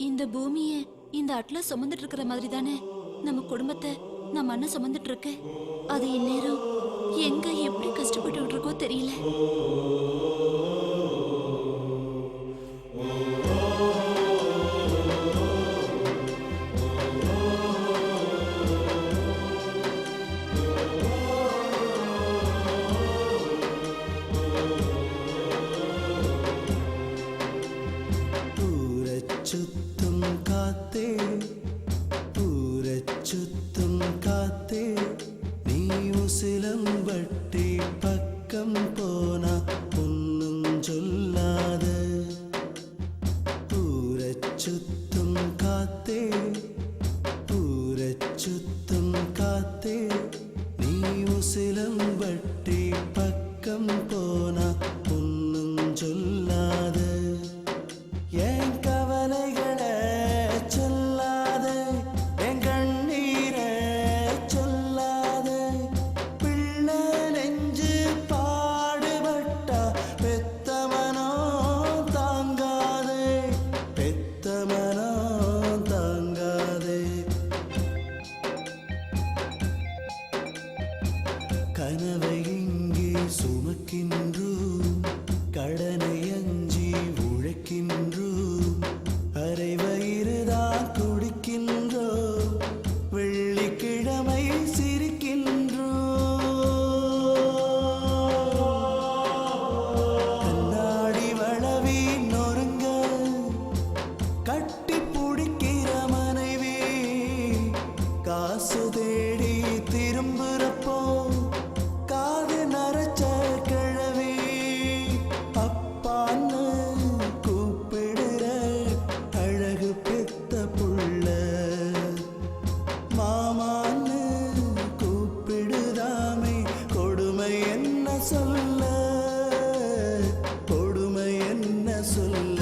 இந்த பூமியை இந்த அட்லஸ் சுமந்துட்டு இருக்கிற மாதிரி தானே நம்ம குடும்பத்தை நம்ம அண்ணன் சுமந்துட்டு இருக்கு. அது இந்நேரம் எங்க எப்படி கஷ்டப்பட்டு இருக்கோ தெரியல. சுத்தும் காத்தே சுத்தும் காத்தே நீ உசிலம்பட்டி பக்கம் போனா ஒன்னும் சொல்லாத. சுத்தும் காத்தே சுத்தும் காத்தே நீ உசிலம்பட்டி பக்கம் போனா ஒன்னும் சொல்லாத. என் கவலைகளை சொல்லாத, என் கண்ணீரை சொல்லாத. பிள்ளை நெஞ்சு பாடுபட்டா பெத்தமனோ தாங்காதே, பெத்தமனோ தாங்காதே. கனவை இங்கே சுமக்கின்றோம், கடனை அஞ்சி உழைக்கின்றோம், அரை வயிறுதான் குடிக்கின்றோம், வெள்ளிக்கிழமை சிரிக்கின்றோம். கண்ணாடி வளவி நொறுங்க கட்டி பிடிக்கிற மனைவி, காசு தேடி திரும்புறப்போ காது நரைச்ச கிழவி. அப்பான்னு கூப்பிடுற அழகு பெத்த புள்ள, மாமான்னு கூப்பிடுதாமே கொடுமை என்ன சொல்ல, கொடுமை என்ன சொல்ல.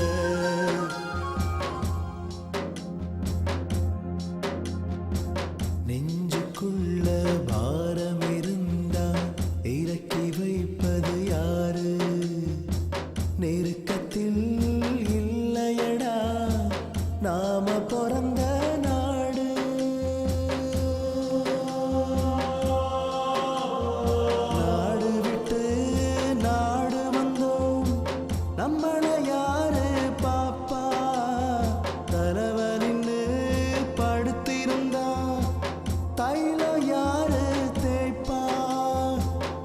நெஞ்சுக்குள்ள பாரம் இருந்தா இறக்கி வைப்பது யாரு? நெருக்கத்தில் இல்லையடா நாம பிறந்த நாடு. நாடு விட்டு நாடு வந்தோம், நம்மள யாரு பாப்பா? தலைவனின்னு படுத்திருந்தா தைலம் யாரு தேய்ப்பா?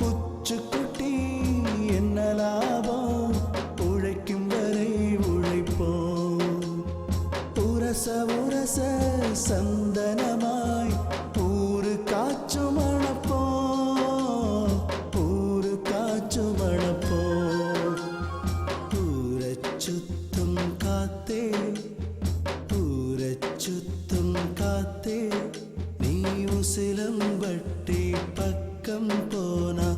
உச்சுக்குட்டி என்ன லாபம், உழைக்கும் வரை உழைப்போம். உரச உரச சந்தனமாய் ஊரு காற்று மணப்போம், ஊரு காற்று மணப்போம். சுத்தும் காத்தே சுத்தும் காத்தே நீ உசிலம்பட்டி பக்கம் போனா